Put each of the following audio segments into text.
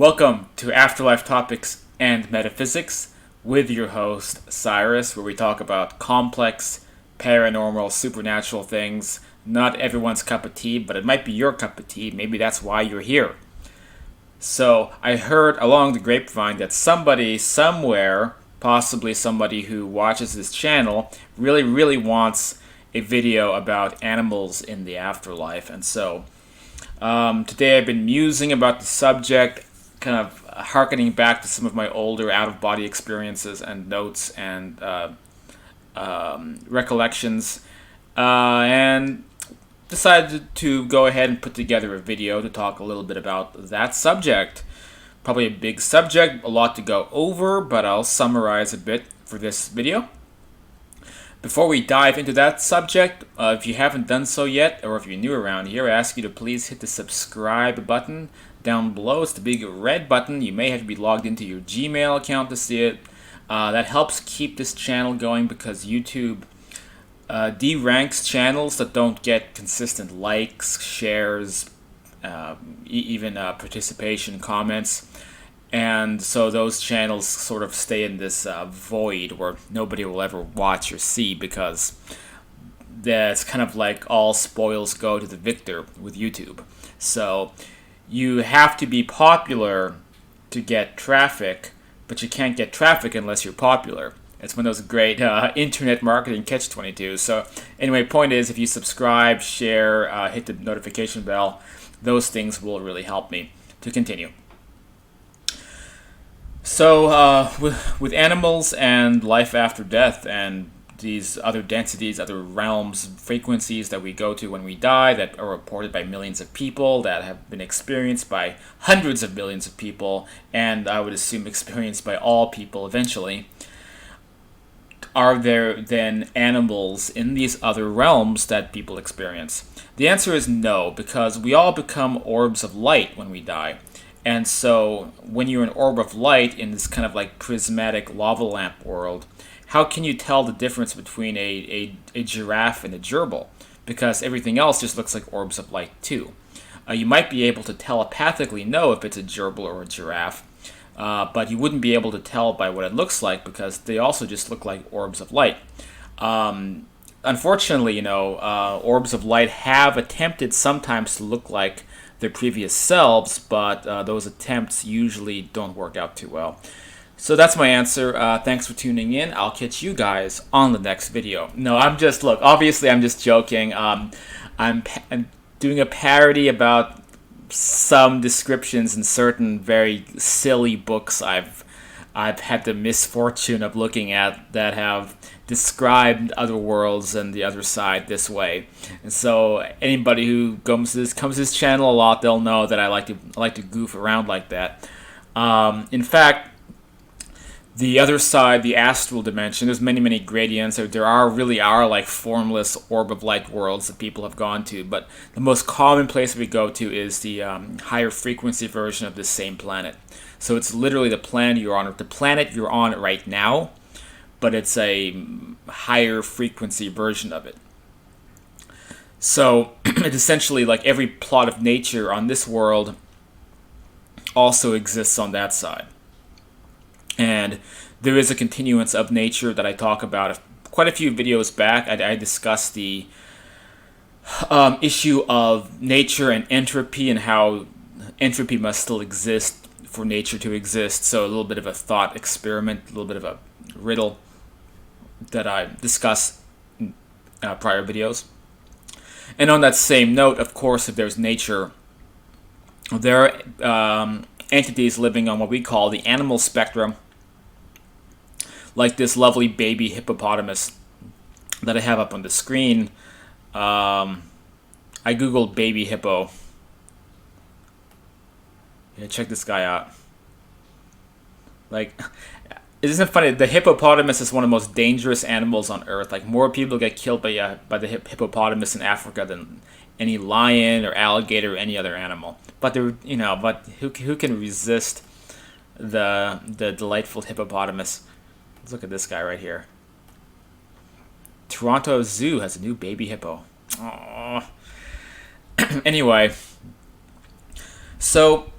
Welcome to Afterlife Topics and Metaphysics with your host, Cyrus, where we talk about complex, paranormal, supernatural things. Not everyone's cup of tea, but it might be your cup of tea. Maybe that's why you're here. So, I heard along the grapevine that somebody somewhere, possibly somebody who watches this channel, really wants a video about animals in the afterlife. And so, today I've been musing about the subject, kind of harkening back to some of my older out-of-body experiences and notes and recollections, and decided to go ahead and put together a video to talk a little bit about that subject. Probably a big subject, a lot to go over, but I'll summarize a bit for this video. Before we dive into that subject, if you haven't done so yet, or if you're new around here, I ask you to please hit the subscribe button down below. It's the big red button. You may have to be logged into your Gmail account to see it. That helps keep this channel going because YouTube de-ranks channels that don't get consistent likes, shares, even participation, comments. And so those channels sort of stay in this void where nobody will ever watch or see because that's kind of like all spoils go to the victor with YouTube. So you have to be popular to get traffic, but you can't get traffic unless you're popular. It's one of those great internet marketing catch-22. So anyway, point is, if you subscribe, share, hit the notification bell, those things will really help me to continue. So with animals and life after death and these other densities, other realms, frequencies that we go to when we die that are reported by millions of people, that have been experienced by hundreds of millions of people, and I would assume experienced by all people eventually, are there then animals in these other realms that people experience? The answer is no, because we all become orbs of light when we die. And so when you're an orb of light in this kind of like prismatic lava lamp world, how can you tell the difference between a giraffe and a gerbil? Because everything else just looks like orbs of light too. You might be able to telepathically know if it's a gerbil or a giraffe, but you wouldn't be able to tell by what it looks like because they also just look like orbs of light. Unfortunately, orbs of light have attempted sometimes to look like their previous selves, but those attempts usually don't work out too well. So that's my answer. Thanks for tuning in. I'll catch you guys on the next video. No, obviously I'm just joking. I'm doing a parody about some descriptions in certain very silly books I've had the misfortune of looking at that have described other worlds and the other side this way. And so anybody who comes to this channel a lot, they'll know that I like to goof around like that. In fact, the other side, the astral dimension, there's many gradients. There really are like formless orb of light worlds that people have gone to, but the most common place we go to is the higher frequency version of this same planet. So it's literally the planet you're on right now, but it's a higher frequency version of it. So it's essentially like every plot of nature on this world also exists on that side. And there is a continuance of nature that I talk about quite a few videos back. I discussed the issue of nature and entropy and how entropy must still exist for nature to exist. So a little bit of a thought experiment, a little bit of a riddle that I discuss in prior videos. And on that same note, of course, if there's nature, there are entities living on what we call the animal spectrum, like this lovely baby hippopotamus that I have up on the screen. I googled baby hippo. Yeah, check this guy out. Like, isn't it funny? The hippopotamus is one of the most dangerous animals on Earth. Like, more people get killed by the hippopotamus in Africa than any lion or alligator or any other animal. But who can resist the delightful hippopotamus? Let's look at this guy right here. Toronto Zoo has a new baby hippo. Aww. Anyway, so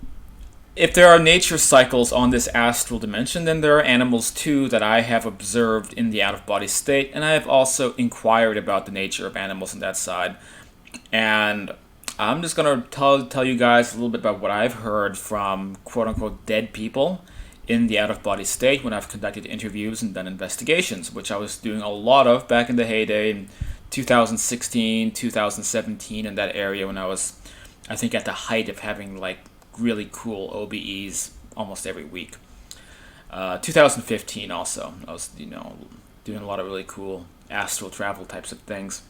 if there are nature cycles on this astral dimension, then there are animals too that I have observed in the out of body state, and I have also inquired about the nature of animals on that side. And I'm just gonna tell you guys a little bit about what I've heard from quote unquote dead people in the out of body state when I've conducted interviews and done investigations, which I was doing a lot of back in the heyday in 2016, 2017, in that area when I was, I think, at the height of having like really cool OBEs almost every week. 2015 also, I was doing a lot of really cool astral travel types of things.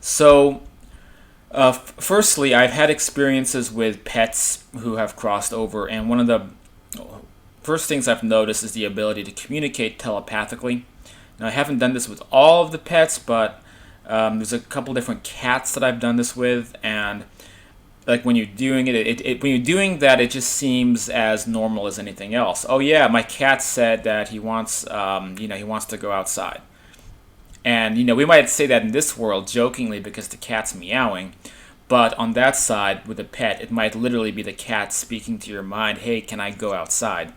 So, firstly, I've had experiences with pets who have crossed over, and one of the first things I've noticed is the ability to communicate telepathically. Now, I haven't done this with all of the pets, but there's a couple different cats that I've done this with, and like when you're doing when you're doing that, it just seems as normal as anything else. Oh yeah, my cat said that he wants, he wants to go outside. And we might say that in this world jokingly because the cat's meowing, but on that side with a pet, it might literally be the cat speaking to your mind, "Hey, can I go outside?"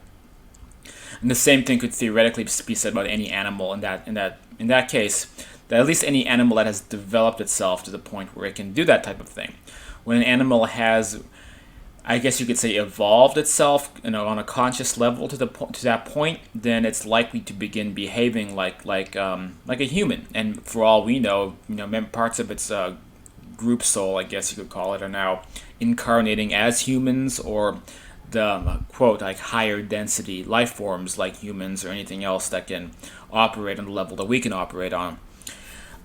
And the same thing could theoretically be said about any animal in that case. That at least any animal that has developed itself to the point where it can do that type of thing. When an animal has, I guess you could say, evolved itself, on a conscious level to that point, then it's likely to begin behaving like a human. And for all we know, parts of its group soul, I guess you could call it, are now incarnating as humans, or the quote like higher density life forms like humans or anything else that can operate on the level that we can operate on.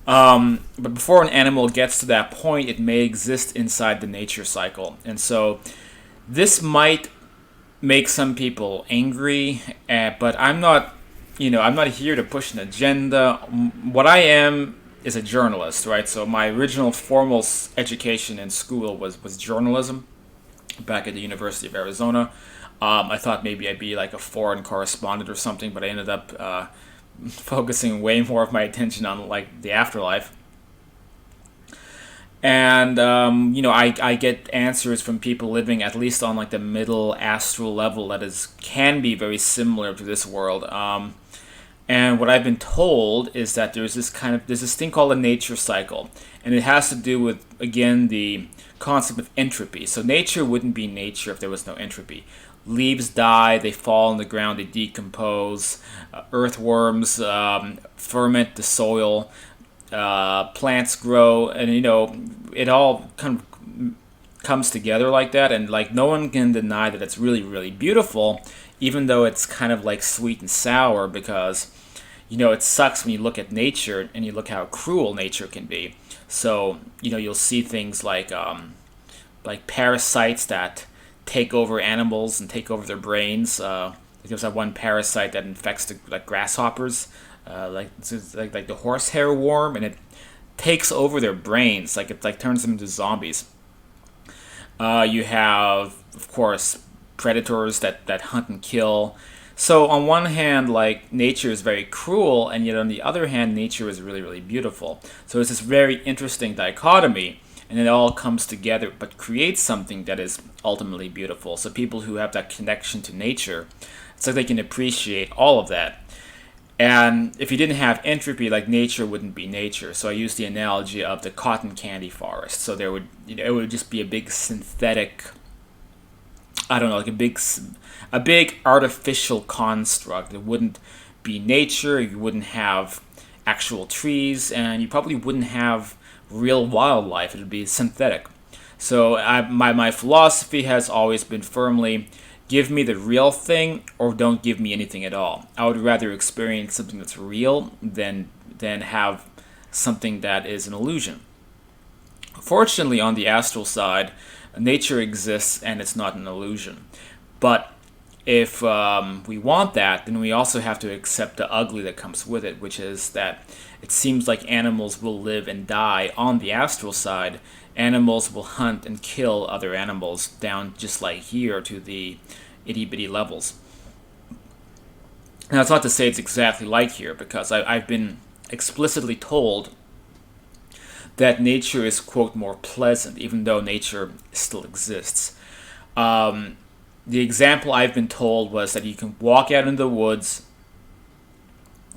But before an animal gets to that point, it may exist inside the nature cycle. And so this might make some people angry, but I'm not here to push an agenda. What I am is a journalist, right? So my original formal education in school was journalism back at the University of Arizona. I thought maybe I'd be like a foreign correspondent or something, but I ended up focusing way more of my attention on like the afterlife. And I get answers from people living at least on like the middle astral level that can be very similar to this world. And what I've been told is that there's this thing called a nature cycle, and it has to do with, again, the concept of entropy. So nature wouldn't be nature if there was no entropy. Leaves die, they fall on the ground, they decompose. Earthworms ferment the soil. Plants grow, and it all kind of comes together like that. And like no one can deny that it's really, really beautiful, even though it's kind of like sweet and sour, because it sucks when you look at nature and you look how cruel nature can be. So you'll see things like parasites that take over animals and take over their brains. There's that one parasite that infects like grasshoppers, like the horsehair worm, and it takes over their brains, like it like turns them into zombies. You have, of course, predators that hunt and kill. So on one hand, like nature is very cruel, and yet on the other hand, nature is really, really beautiful. So it's this very interesting dichotomy, and it all comes together, but creates something that is ultimately beautiful. So people who have that connection to nature, it's like they can appreciate all of that. And if you didn't have entropy, like nature wouldn't be nature. So I use the analogy of the cotton candy forest. So there would, it would just be a big synthetic, I don't know, like a big artificial construct. It wouldn't be nature. You wouldn't have actual trees, and you probably wouldn't have real wildlife. It would be synthetic. So my philosophy has always been firmly, give me the real thing or don't give me anything at all. I would rather experience something that's real than have something that is an illusion. Fortunately, on the astral side, nature exists and it's not an illusion. But if we want that, then we also have to accept the ugly that comes with it, which is that it seems like animals will live and die on the astral side. Animals will hunt and kill other animals down just like here to the itty-bitty levels. Now, it's not to say it's exactly like here, because I've been explicitly told that nature is, quote, more pleasant, even though nature still exists. the example I've been told was that you can walk out in the woods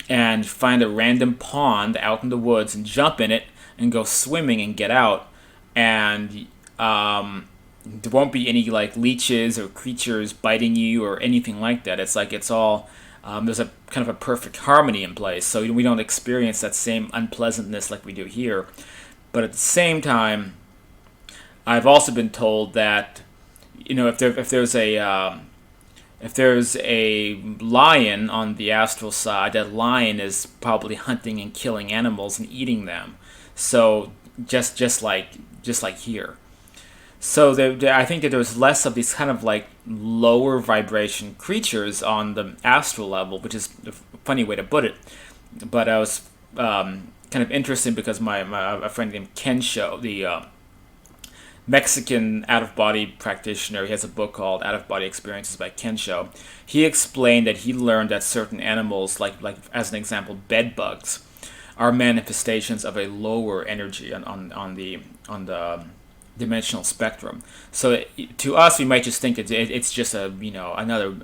and find a random pond out in the woods and jump in it and go swimming and get out, and there won't be any like leeches or creatures biting you or anything like that. It's like it's all there's a kind of a perfect harmony in place, so we don't experience that same unpleasantness like we do here. But at the same time, I've also been told that if there's a lion on the astral side, that lion is probably hunting and killing animals and eating them. So just like here. So I think that there's less of these kind of like lower vibration creatures on the astral level, which is a funny way to put it. But I was kind of interested because my a friend named Kensho, the Mexican out-of-body practitioner, he has a book called Out-of-Body Experiences by Kensho. He explained that he learned that certain animals, like as an example, bed bugs, are manifestations of a lower energy on the dimensional spectrum. So to us, we might just think it's just another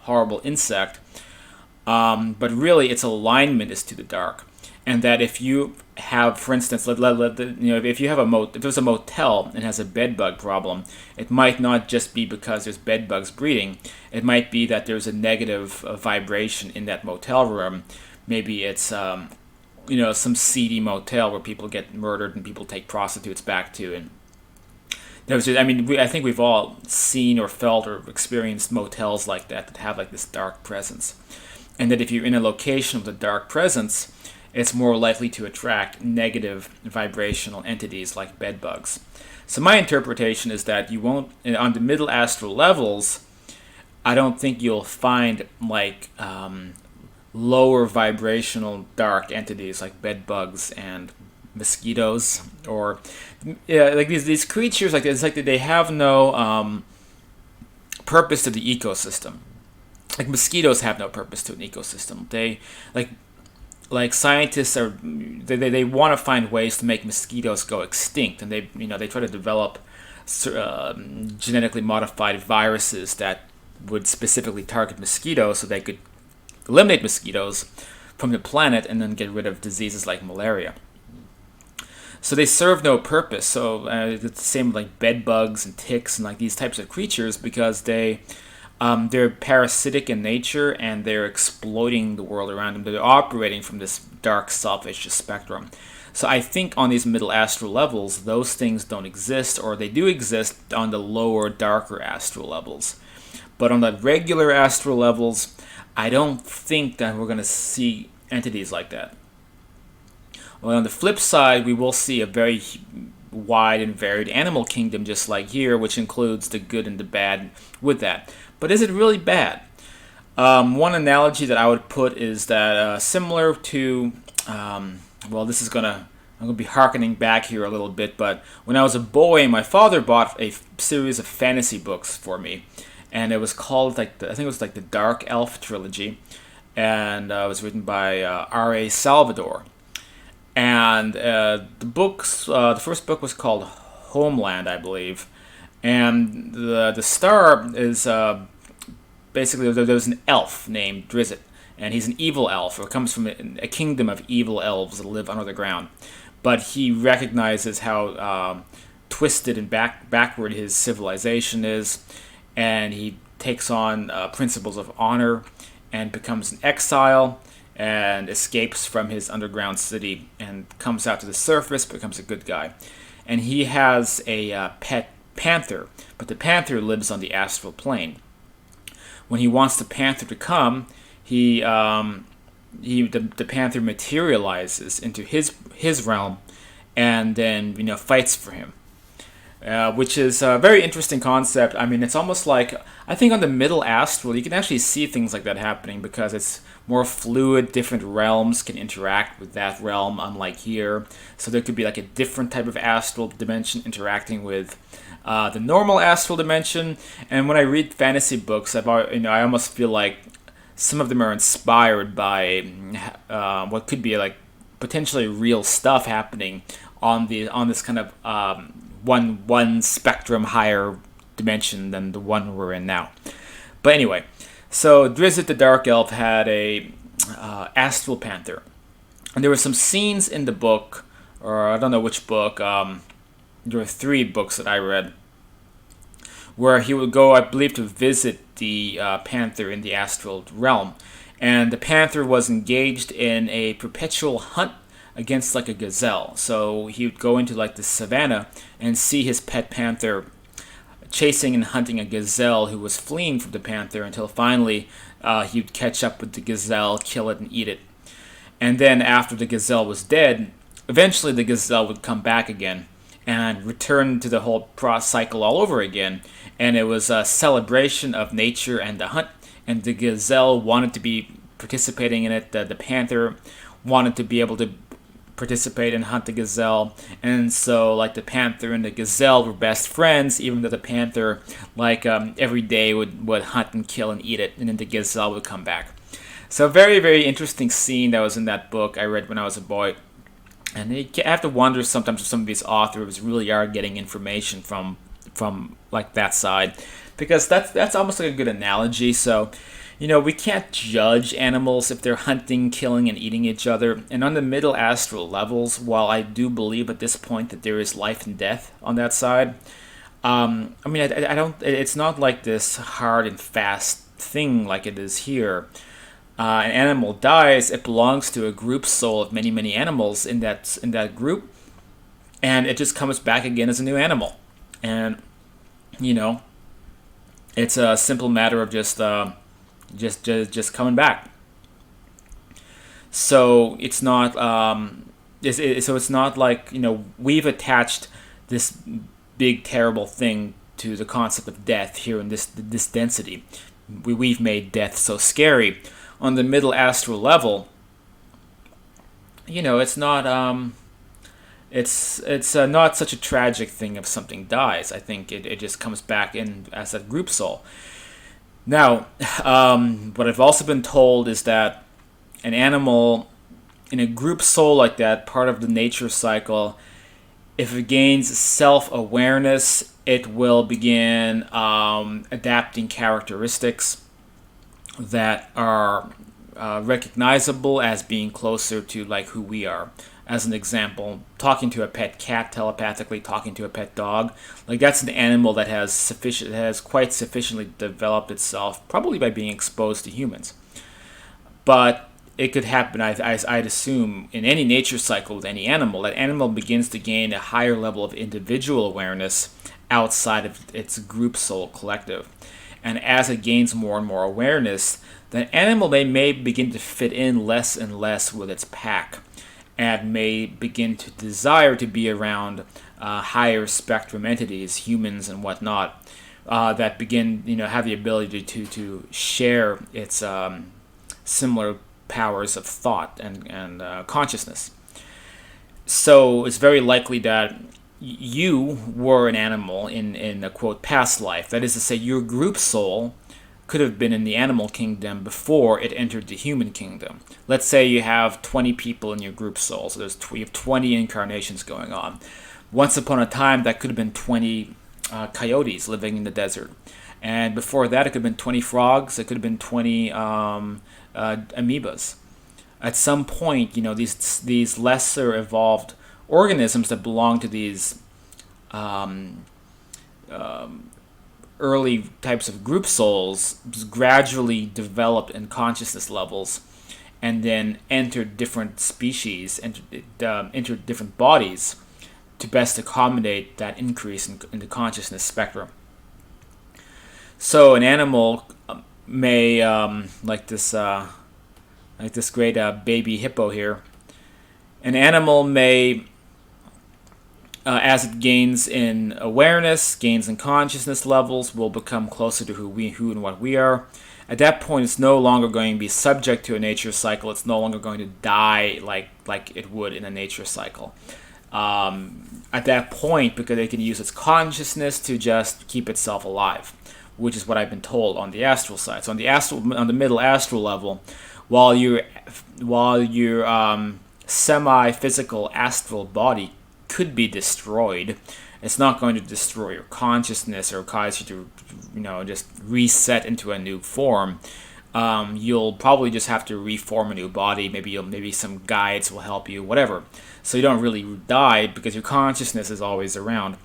horrible insect, but really its alignment is to the dark. And that if you have, for instance, if you have if there's a motel and has a bed bug problem, it might not just be because there's bed bugs breeding. It might be that there's a negative vibration in that motel room. Maybe it's some seedy motel where people get murdered and people take prostitutes back to. And I think we've all seen or felt or experienced motels like that have like this dark presence, and that if you're in a location with a dark presence, it's more likely to attract negative vibrational entities like bed bugs. So my interpretation is that you won't, on the middle astral levels, I don't think you'll find like lower vibrational dark entities like bed bugs and mosquitoes, or like these creatures like it's like they have no purpose to the ecosystem. Like mosquitoes have no purpose to an ecosystem. They like scientists they want to find ways to make mosquitoes go extinct, and they try to develop genetically modified viruses that would specifically target mosquitoes so they could eliminate mosquitoes from the planet and then get rid of diseases like malaria. So they serve no purpose. So it's the same with like bed bugs and ticks and like these types of creatures, because they're parasitic in nature and they're exploiting the world around them. They're operating from this dark, selfish spectrum. So I think on these middle astral levels, those things don't exist, or they do exist on the lower, darker astral levels. But on the regular astral levels, I don't think that we're going to see entities like that. Well, on the flip side, we will see a very wide and varied animal kingdom, just like here, which includes the good and the bad with that. But is it really bad? One analogy that I would put is that similar to, I'm going to be hearkening back here a little bit, but when I was a boy, my father bought a series of fantasy books for me, and it was called I think it was like the Dark Elf trilogy, and it was written by R.A. Salvador. And the first book was called Homeland, I believe. And the star is basically there's an elf named Drizzt, and he's an evil elf, or comes from a kingdom of evil elves that live under the ground. But he recognizes how twisted and backward his civilization is, and he takes on principles of honor and becomes an exile and escapes from his underground city and comes out to the surface, becomes a good guy. And he has a pet panther, but the panther lives on the astral plane. When he wants the panther to come, the panther materializes into his realm, and then fights for him, which is a very interesting concept. I mean, it's almost like, I think on the middle astral you can actually see things like that happening because it's more fluid. Different realms can interact with that realm, unlike here. So there could be like a different type of astral dimension interacting with the normal astral dimension. And when I read fantasy books, I almost feel like some of them are inspired by what could be like potentially real stuff happening on this kind of one spectrum higher dimension than the one we're in now. But anyway, so Drizzt the Dark Elf had a astral panther, and there were some scenes in the book, or I don't know which book. There were 3 books that I read where he would go, I believe, to visit the panther in the astral realm, and the panther was engaged in a perpetual hunt against like a gazelle. So he would go into like the savannah and see his pet panther chasing and hunting a gazelle who was fleeing from the panther, until finally he would catch up with the gazelle, kill it, and eat it. And then after the gazelle was dead, eventually the gazelle would come back again and return to the whole cycle all over again. And it was a celebration of nature and the hunt, and the gazelle wanted to be participating in it. The panther wanted to be able to participate and hunt the gazelle, and so like the panther and the gazelle were best friends, even though the panther like every day would hunt and kill and eat it, and then the gazelle would come back. So very, very interesting scene that was in that book I read when I was a boy. And I have to wonder sometimes if some of these authors really are getting information from like that side, because that's almost like a good analogy. So, we can't judge animals if they're hunting, killing, and eating each other. And on the middle astral levels, while I do believe at this point that there is life and death on that side, I don't. It's not like this hard and fast thing like it is here. An animal dies, it belongs to a group soul of many, many animals in that group, and it just comes back again as a new animal. And it's a simple matter of just coming back. So it's not it's not like we've attached this big terrible thing to the concept of death here in this density. We've made death so scary. On the middle astral level, it's not it's not such a tragic thing if something dies. I think it just comes back in as a group soul. Now, what I've also been told is that an animal in a group soul like that, part of the nature cycle, if it gains self-awareness, it will begin adapting characteristics that are recognizable as being closer to like who we are. As an example, talking to a pet cat telepathically, talking to a pet dog, like that's an animal that has quite sufficiently developed itself, probably by being exposed to humans. But it could happen, I'd assume, in any nature cycle with any animal. That animal begins to gain a higher level of individual awareness outside of its group soul collective. And as it gains more and more awareness, the animal may begin to fit in less and less with its pack, and may begin to desire to be around higher spectrum entities, humans and whatnot, that begin, have the ability to share its similar powers of thought and consciousness. So it's very likely that you were an animal in a quote past life. That is to say, your group soul could have been in the animal kingdom before it entered the human kingdom. Let's say you have 20 people in your group soul, so you have 20 incarnations going on. Once upon a time, that could have been 20 coyotes living in the desert. And before that, it could have been 20 frogs, it could have been 20 amoebas. At some point, these lesser evolved organisms that belong to these early types of group souls gradually developed in consciousness levels, and then entered different species, entered different bodies to best accommodate that increase in the consciousness spectrum. So an animal may, like this great baby hippo here, an animal may, as it gains in awareness, gains in consciousness levels, will become closer to who and what we are. At that point, it's no longer going to be subject to a nature cycle. It's no longer going to die like it would in a nature cycle. At that point, because it can use its consciousness to just keep itself alive, which is what I've been told on the astral side. So on the middle astral level, while your semi-physical astral body could be destroyed It's not going to destroy your consciousness or cause you to, just reset into a new form. You'll probably just have to reform a new body. Maybe some guides will help you, whatever. So you don't really die because your consciousness is always around.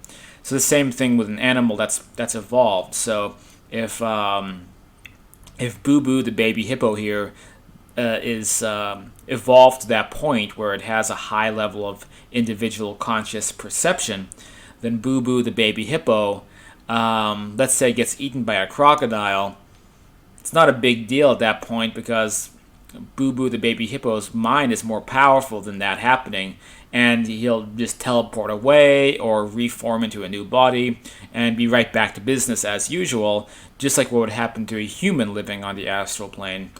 So the same thing with an animal that's evolved. So if Boo Boo, the baby hippo here, is evolved to that point where it has a high level of individual conscious perception, then Boo Boo, the baby hippo, let's say gets eaten by a crocodile. It's not a big deal at that point because Boo Boo, the baby hippo's mind is more powerful than that happening, and he'll just teleport away or reform into a new body and be right back to business as usual, just like what would happen to a human living on the astral plane.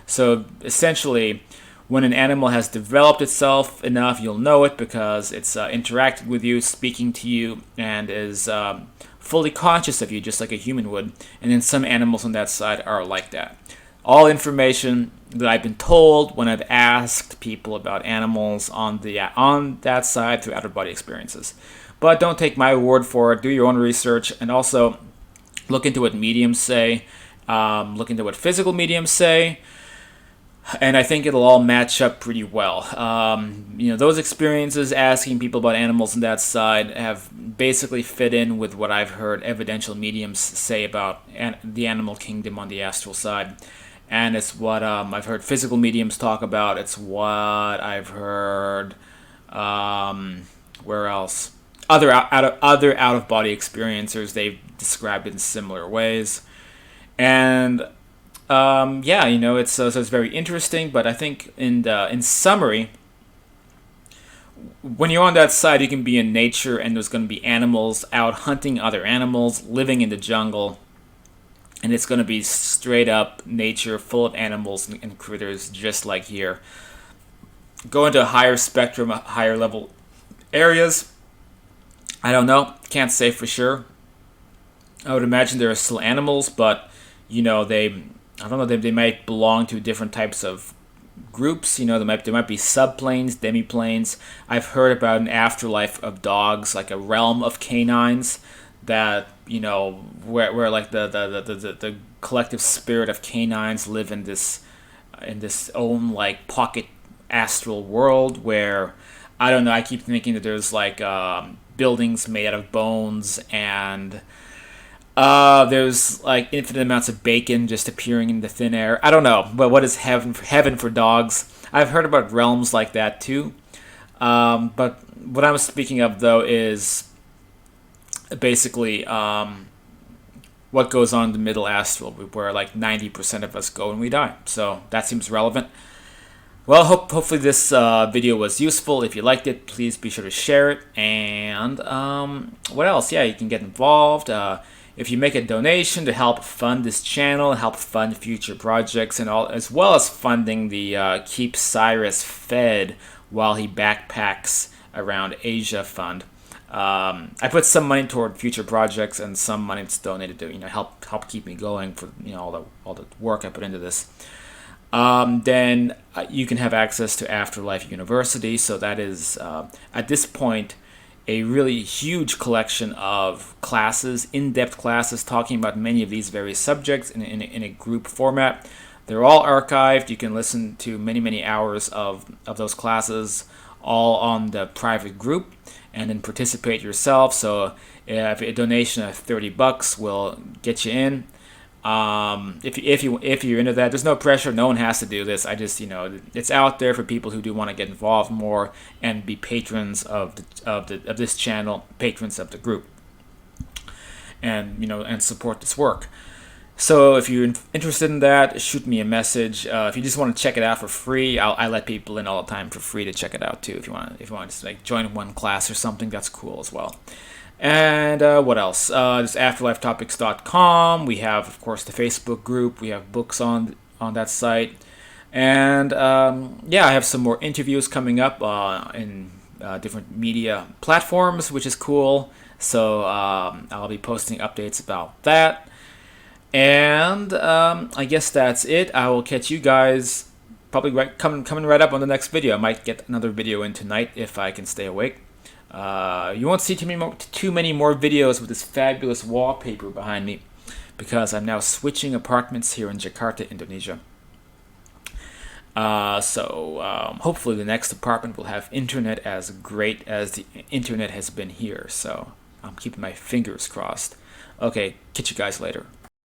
So essentially, when an animal has developed itself enough, you'll know it because it's interacted with you, speaking to you, and is fully conscious of you, just like a human would. And then some animals on that side are like that. All information that I've been told when I've asked people about animals on that side through out-of-body experiences. But don't take my word for it. Do your own research, and also look into what mediums say. Look into what physical mediums say. And I think it'll all match up pretty well. Those experiences asking people about animals on that side have basically fit in with what I've heard evidential mediums say about the animal kingdom on the astral side. And it's what I've heard physical mediums talk about. It's what I've heard, where else? Other out-of-body experiencers, they've described it in similar ways. And so it's very interesting. But I think in summary, when you're on that side, you can be in nature, and there's going to be animals out hunting other animals, living in the jungle, and it's going to be straight up nature, full of animals and critters, just like here. Go into a higher spectrum, higher level areas. I don't know, can't say for sure. I would imagine there are still animals, but they might belong to different types of groups. There might be subplanes, demiplanes. I've heard about an afterlife of dogs, like a realm of canines that where like the collective spirit of canines live in this own like pocket astral world where I don't know. I keep thinking that there's like buildings made out of bones, and there's like infinite amounts of bacon just appearing in the thin air. I don't know, but what is heaven for dogs? I've heard about realms like that too. But what I was speaking of though is basically what goes on in the middle astral, where like 90% of us go when we die. So that seems relevant. Well, hopefully this video was useful. If you liked it, please be sure to share it. And what else? Yeah, you can get involved. If you make a donation to help fund this channel, help fund future projects, and all, as well as funding the Keep Cyrus Fed while he backpacks around Asia fund. I put some money toward future projects, and some money that's donated to help keep me going for all the work I put into this. Then you can have access to Afterlife University. So that is at this point a really huge collection of classes, in-depth classes talking about many of these various subjects in a group format. They're all archived. You can listen to many hours of those classes all on the private group, and then participate yourself. So if a donation of $30 will get you in. If you're into that, there's no pressure. No one has to do this. I just it's out there for people who do want to get involved more and be patrons of this channel, patrons of the group, and support this work. So if you're interested in that, shoot me a message. If you just want to check it out for free, I let people in all the time for free to check it out too. If you want to like join one class or something, that's cool as well. And what else? There's afterlifetopics.com. We have, of course, the Facebook group. We have books on that site. And I have some more interviews coming up in different media platforms, which is cool. So I'll be posting updates about that. And I guess that's it. I will catch you guys probably coming right up on the next video. I might get another video in tonight if I can stay awake. You won't see too many more videos with this fabulous wallpaper behind me, because I'm now switching apartments here in Jakarta, Indonesia. Hopefully the next apartment will have internet as great as the internet has been here. So I'm keeping my fingers crossed. Okay, catch you guys later.